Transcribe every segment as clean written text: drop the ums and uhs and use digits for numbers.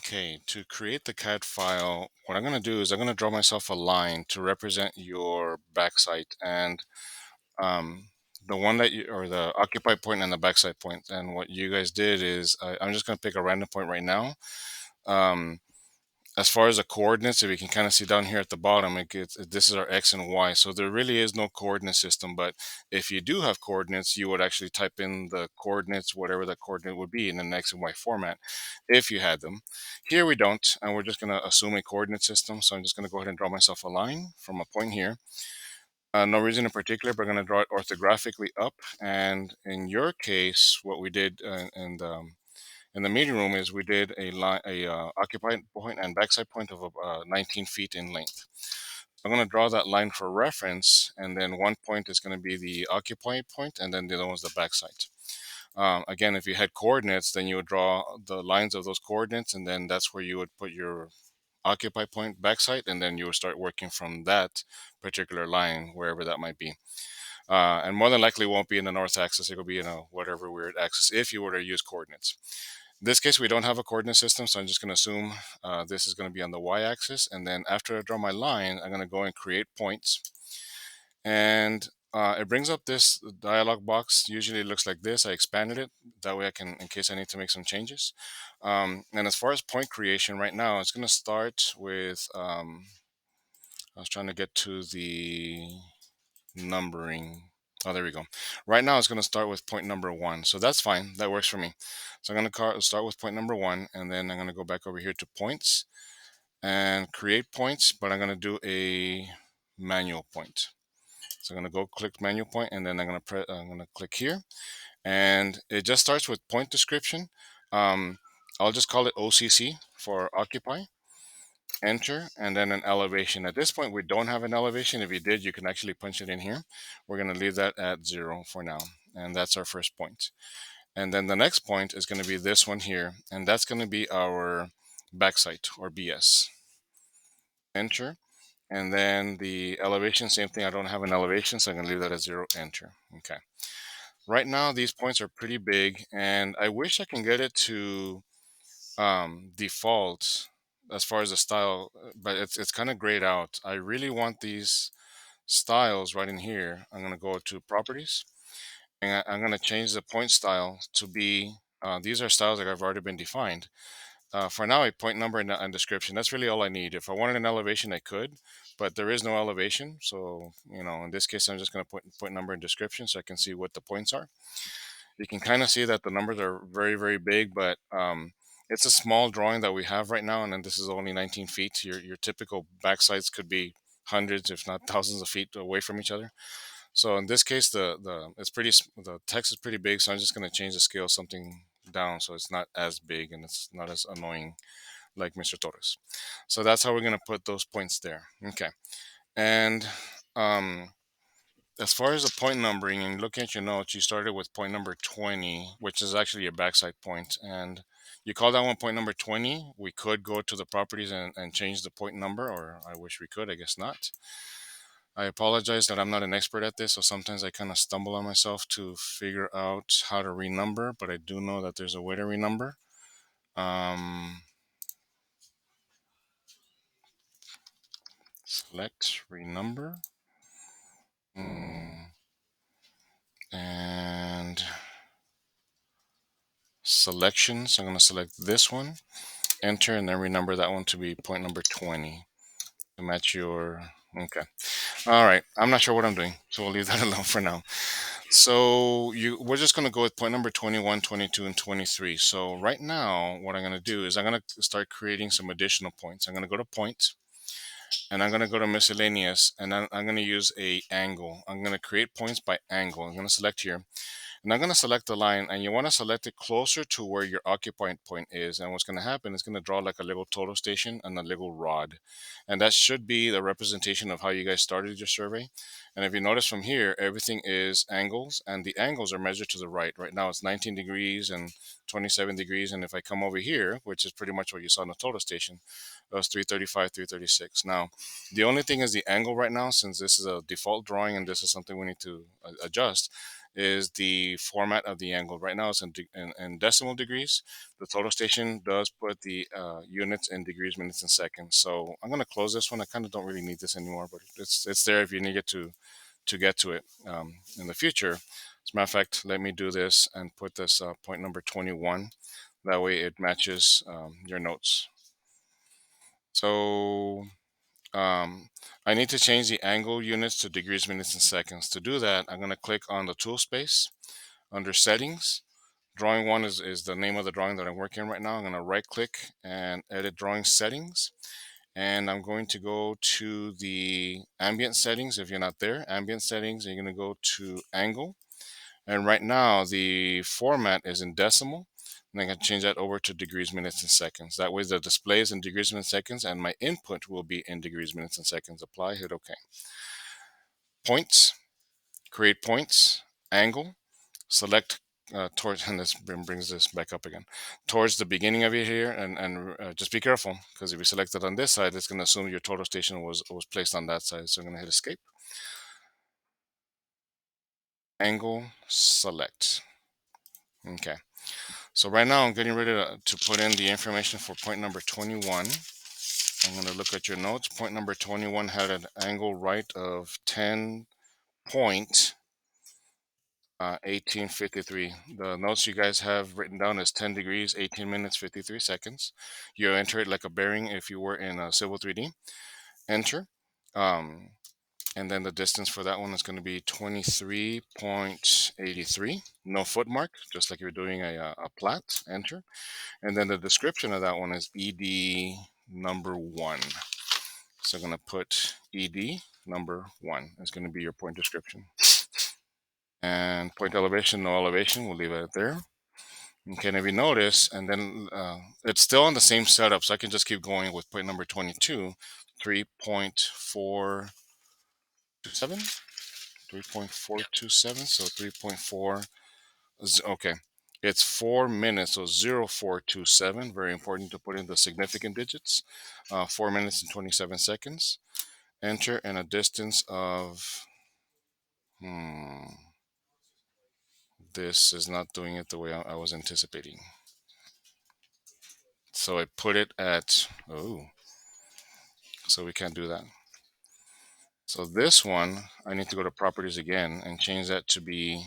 Okay, to create the CAD file, what I'm going to do is I'm going to draw myself a line to represent your backside and um, the one that you, or the occupy point and the backside point. And what you guys did is I'm just going to pick a random point right now. Um, as far as the coordinates, if you can kind of see down here at the bottom, this is our X and Y. So there really is no coordinate system, but if you do have coordinates, you would actually type in the coordinates, whatever the coordinate would be in an X and Y format, if you had them. Here we don't, and we're just gonna assume a coordinate system. So I'm just gonna go ahead and draw myself a line from a point here. No reason in particular, but I'm gonna draw it orthographically up. And in your case, what we did in the meeting room is we did a line, occupied point and backside point of 19 feet in length. I'm going to draw that line for reference, and then one point is going to be the occupied point, and then the other one's the backside. Again, if you had coordinates, then you would draw the lines of those coordinates, and then that's where you would put your occupy point backside, and then you would start working from that particular line, wherever that might be. And more than likely, it won't be in the north axis. It will be in a whatever weird axis if you were to use coordinates. In this case, we don't have a coordinate system, so I'm just going to assume this is going to be on the y-axis. And then after I draw my line, I'm going to go and create points. And it brings up this dialog box. Usually it looks like this. I expanded it. That way I can, in case I need to make some changes. And as far as point creation right now, it's going to start with, I was trying to get to the numbering. Oh, there we go. Right now, it's going to start with point number 1. So that's fine. That works for me. So I'm going to start with point number 1, and then I'm going to go back over here to points and create points, but I'm going to do a manual point. So I'm going to go click manual point, and then I'm going to click here, and it just starts with point description. I'll just call it OCC for occupy. Enter, and then an elevation. At this point, we don't have an elevation. If you did, you can actually punch it in here. We're going to leave that at 0 for now, and that's our first point. And then the next point is going to be this one here, and that's going to be our backside or BS. Enter, and then the elevation, same thing. I don't have an elevation, so I'm going to leave that at 0. Enter. Okay. Right now, these points are pretty big, and I wish I can get it to default as far as the style, but it's kind of grayed out. I really want these styles right in here. I'm going to go to properties, and I'm going to change the point style to be, these are styles that have already been defined. For now, a point number and description. That's really all I need. If I wanted an elevation, I could, but there is no elevation. So, in this case, I'm just going to put point number and description so I can see what the points are. You can kind of see that the numbers are very, very big, but it's a small drawing that we have right now, and then this is only 19 feet. Your typical backsides could be hundreds, if not thousands of feet away from each other. So in this case, the text is pretty big, so I'm just going to change the scale something down so it's not as big and it's not as annoying like Mr. Torres. So that's how we're going to put those points there. Okay, and um, as far as the point numbering and looking at your notes, you started with point number 20, which is actually your backside point, and you call that one point number 20. We could go to the properties and change the point number, or I wish we could, I guess not. I apologize that I'm not an expert at this, so sometimes I kind of stumble on myself to figure out how to renumber, but I do know that there's a way to renumber. Select renumber. And selections. I'm going to select this one, enter, and then renumber that one to be point number 20 to match your. Okay. All right. I'm not sure what I'm doing, so we'll leave that alone for now. So we're just going to go with point number 21, 22, and 23. So right now, what I'm going to do is I'm going to start creating some additional points. I'm going to go to point, and I'm going to go to miscellaneous, and I'm going to use a angle. I'm going to create points by angle. I'm going to select here. And I'm going to select the line, and you want to select it closer to where your occupying point is. And what's going to happen is going to draw like a little total station and a little rod. And that should be the representation of how you guys started your survey. And if you notice from here, everything is angles, and the angles are measured to the right. Right now it's 19 degrees and 27 degrees. And if I come over here, which is pretty much what you saw in the total station, it was 335, 336. Now, the only thing is the angle right now, since this is a default drawing and this is something we need to adjust, is the format of the angle. Right now it's in decimal degrees. The total station does put the units in degrees, minutes, and seconds. So I'm going to close this one. I kind of don't really need this anymore, but it's there if you need it to get to it in the future. As a matter of fact, let me do this and put this point number 21. That way it matches your notes. So I need to change the angle units to degrees, minutes, and seconds. To do that, I'm going to click on the tool space under settings. Drawing one is the name of the drawing that I'm working on right now. I'm going to right click and edit drawing settings. And I'm going to go to the ambient settings. If you're not there, ambient settings, and you're going to go to angle. And right now the format is in decimal. And I can change that over to degrees, minutes, and seconds. That way the display is in degrees, minutes, seconds, and my input will be in degrees, minutes, and seconds. Apply, hit OK. Points, create points, angle, select towards, and this brings this back up again, towards the beginning of it here, and just be careful, because if you select it on this side, it's going to assume your total station was placed on that side. So I'm going to hit escape. Angle, select. Okay. So right now I'm getting ready to put in the information for point number 21. I'm going to look at your notes. Point number 21 had an angle right of 10.1853. The notes you guys have written down is 10 degrees, 18 minutes, 53 seconds. You enter it like a bearing if you were in Civil 3D. Enter. And then the distance for that one is going to be 23.83. No foot mark, just like you're doing a plat. Enter. And then the description of that one is ED number 1. So I'm going to put ED number 1. It's going to be your point description. And point elevation, no elevation. We'll leave it there. Okay, and if you notice, and then it's still on the same setup, so I can just keep going with point number 22, 3.427, 3.427, so 3.4, okay. It's 4 minutes, so 0427. Very important to put in the significant digits. 4 minutes and 27 seconds. Enter, and a distance of, this is not doing it the way I was anticipating. So I put it at, so we can't do that. So this one, I need to go to properties again and change that to be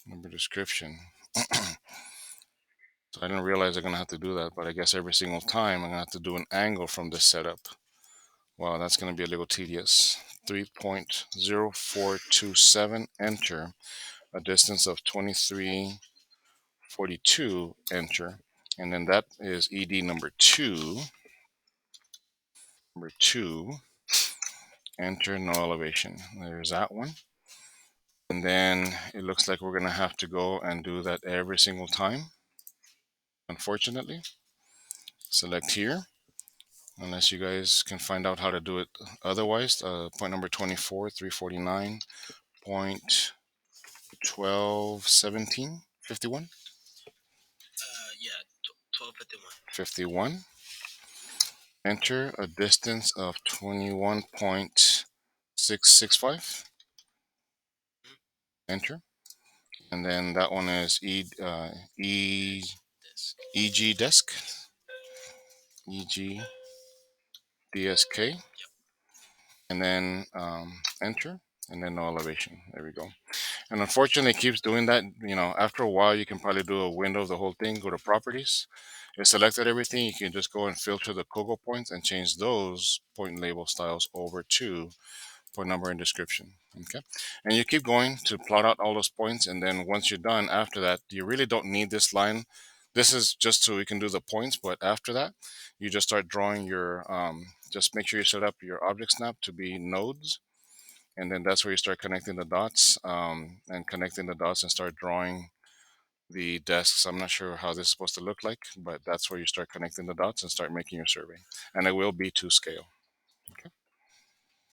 number description. So I didn't realize I'm going to have to do that, but I guess every single time I'm going to have to do an angle from this setup. Wow, that's going to be a little tedious. 3.0427, enter. A distance of 2342, enter. And then that is ED number 2. Number 2, enter, no elevation. There's that one. And then it looks like we're going to have to go and do that every single time, unfortunately. Select here, unless you guys can find out how to do it otherwise. Point number 24, 349, point 1217, 51? Yeah, 1251. 51. Enter, a distance of 21.665. Enter. And then that one is EG desk. EG DSK. And then enter, and then no elevation. There we go. And unfortunately, it keeps doing that. After a while, you can probably do a window of the whole thing, go to properties. It selected everything. You can just go and filter the Kogo points and change those point label styles over to point number and description. Okay. And you keep going to plot out all those points. And then once you're done, after that, you really don't need this line. This is just so we can do the points. But after that, you just start drawing your, just make sure you set up your object snap to be nodes. And then that's where you start connecting the dots and start drawing the desks. I'm not sure how this is supposed to look like, but that's where you start connecting the dots and start making your survey. And it will be to scale.